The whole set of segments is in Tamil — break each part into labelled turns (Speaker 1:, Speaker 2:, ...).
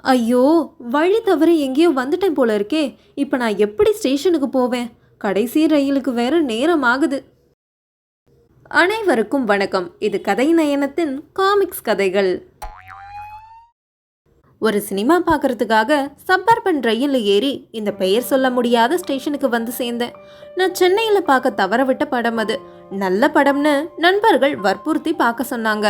Speaker 1: ஐயோ! வழி தவறி எங்கேயோ வந்துட்டேன் போல இருக்கே! இப்ப நான் எப்படி ஸ்டேஷனுக்கு போவேன்? கடைசி ரயிலுக்கு வேற நேரம் ஆகுது. அனைவருக்கும் வணக்கம். இது கதை நயனத்தின் காமிக்ஸ் கதைகள். ஒரு சினிமா பார்க்கறதுக்காக சப்பர்பன் ரயிலில் ஏறி இந்த பெயர் சொல்ல முடியாத ஸ்டேஷனுக்கு வந்து சேர்ந்தேன். நான் சென்னையில் பார்க்க தவறவிட்ட படம் அது. நல்ல படம்னு நண்பர்கள் வற்புறுத்தி பார்க்க சொன்னாங்க.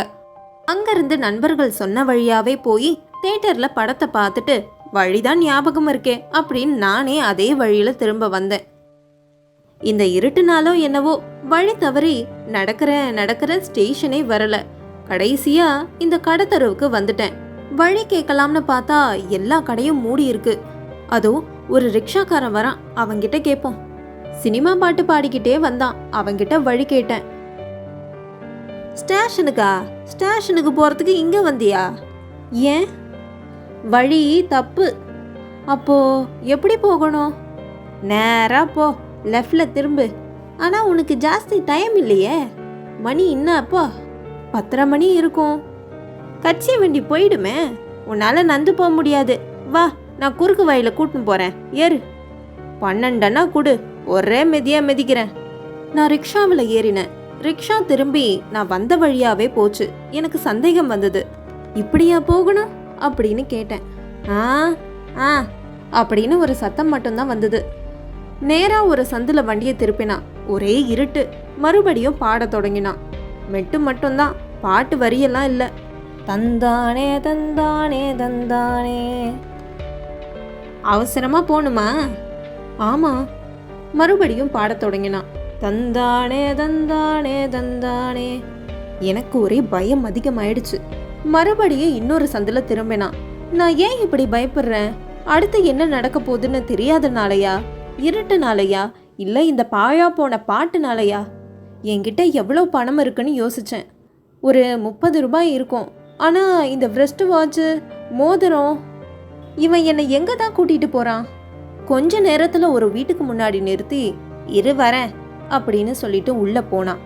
Speaker 1: அங்கிருந்து நண்பர்கள் சொன்ன வழியாவே போய் தியேட்டரில் படத்தை பார்த்துட்டு வழிதான் ஞாபகம் இருக்கே அப்படின்னு நானே அதே வழியில் திரும்ப வந்தேன். இந்த இருட்டுனாலோ என்னவோ வழி தவறி நடக்கிற ஸ்டேஷனே வரல. கடைசியா இந்த கடத்தருவுக்கு வந்துட்டேன். வழி கேட்கலாம்னு பார்த்தா எல்லா கடையும் மூடி இருக்கு. அதோ ஒரு ரிக்ஷாக்காரன் வரான், அவங்கிட்ட கேட்போம். சினிமா பாட்டு பாடிக்கிட்டே வந்தான். அவங்கிட்ட வழி கேட்டேன். ஸ்டேஷனுக்கு போறதுக்கு இங்க வந்தியா? ஏன்? வழி தப்பு. அப்போ எப்படி போகணும்? நேரா போ, லெஃப்ட்ல திரும்பு. ஆனா உனக்கு ஜாஸ்தி டைம் இல்லையே. மணி என்ன அப்போ? 10:30 மணி இருக்கும். கட்சி வண்டி போயிடுமே, உன்னால நந்து போக முடியாது. வா, நான் குறுக்கு வழியில கூட்டின்னு போறேன், ஏறு. 12 கொடு, ஒரே மெதியா மெதிக்கிறேன். நான் ரிக்ஷாவில் ஏறினேன். ரிக்ஷா திரும்பி நான் வந்த வழியாவே போச்சு. எனக்கு சந்தேகம் வந்தது. இப்படியா போகணும் அப்படின்னு கேட்டேன். ஆ அப்படின்னு ஒரு சத்தம் மட்டும்தான் வந்தது. நேரா ஒரு சந்துல வண்டியை திருப்பினான். ஒரே இருட்டு. மறுபடியும் பாட தொடங்கினான். மெட்டு மட்டும்தான், பாட்டு வரியெல்லாம் இல்லை. தந்தானே தந்தானே தந்தானே. அவசரமா போணுமா? ஆமா. மறுபடியும் பாட தொடங்கினான். தந்தானே தந்தானே தந்தானே. எனக்கு ஒரே பயம் அதிகமாயிடுச்சு. மறுபடியும் இன்னொரு சந்துல திரும்பினான். நான் ஏன் இப்படி பயப்படுறேன்? அடுத்து என்ன நடக்க போகுதுன்னு தெரியாதனாலயா, இருட்டுனாலயா, இல்ல இந்த பாழா போன பாட்டுனாலயா? என்கிட்ட எவ்வளோ பணம் இருக்குன்னு யோசிச்சேன். ஒரு 30 ரூபாய் இருக்கும். ஆனா இந்த வெஸ்ட் வாட்ச், மோதிரம், இவன் என்னை எங்க தான் கூட்டிட்டு போறான்? கொஞ்ச நேரத்துல ஒரு வீட்டுக்கு முன்னாடி நிறுத்தி இரு வரேன் அப்படின்னு சொல்லிட்டு உள்ள போனான்.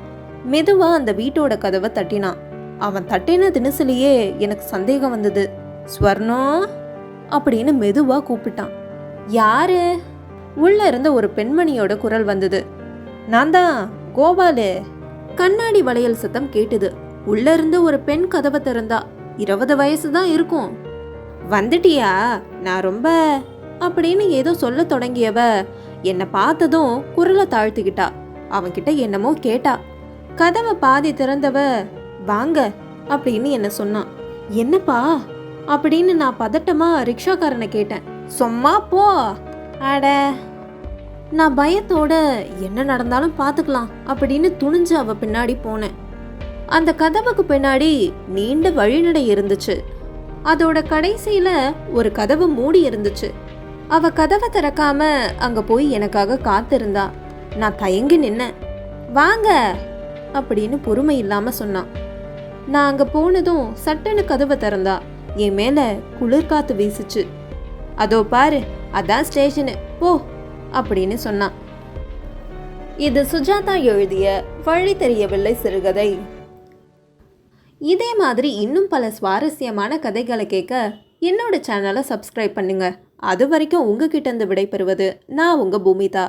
Speaker 1: மெதுவா அந்த வீட்டோட கதவை தட்டினான். அவன் தட்டின தினசுலயே எனக்கு சந்தேகம் வந்தது. ஸ்வர்ணம் அப்படின்னு மெதுவா கூப்பிட்டான். யாரு? உள்ள இருந்த ஒரு பெண்மணியோட குரல் வந்தது. நான் தான், கோபாலு. கண்ணாடி வளையல் சத்தம் கேட்டுது. உள்ள இருந்து ஒரு பெண் கதவை திறந்தா. 20 வயசு தான் இருக்கும். வந்துட்டியா? நான் ரொம்ப அப்படின்னு ஏதோ சொல்ல தொடங்கியவ என்னை பார்த்ததும் குரலை தாழ்த்திக்கிட்டா. அவன்கிட்ட என்னமோ கேட்டா. கதவை பாதி திறந்தவ வாங்க அப்படின்னு என்ன சொன்னான். என்னப்பா அப்படின்னு நான் பதட்டமா ரிக்ஷாக்காரனை கேட்டேன். சும்மா போ. அட, நான் பயத்தோட என்ன நடந்தாலும் பார்த்துக்கலாம் அப்படின்னு துணிஞ்சு அவ பின்னாடி போனேன். அந்த கதவுக்கு பின்னாடி நீண்ட வழிநடை இருந்துச்சு. அதோட கடைசியில ஒரு கதவு மூடி இருந்துச்சு. அவ கதவை திறக்காம அங்க போய் எனக்காக காத்திருந்தா. நான் தயங்கி நின்னேன். வாங்க அப்படின்னு பொறுமை இல்லாம சொன்னான். நான் அங்க போனதும் சட்டன்னு கதவை திறந்தா. என் மேல குளிர் காத்து வீசுச்சு. அதோ பாரு, அதான் ஸ்டேஷனு, போ அப்படின்னு சொன்னான். இது சுஜாதா எழுதிய வழி தெரியவில்லை சிறுகதை. இதே மாதிரி இன்னும் பல சுவாரஸ்யமான கதைகளை கேட்க என்னோட சேனலை சப்ஸ்கிரைப் பண்ணுங்க. அது வரைக்கும் உங்ககிட்ட இருந்து விடைபெறுவது நான் உங்க பூமிதா.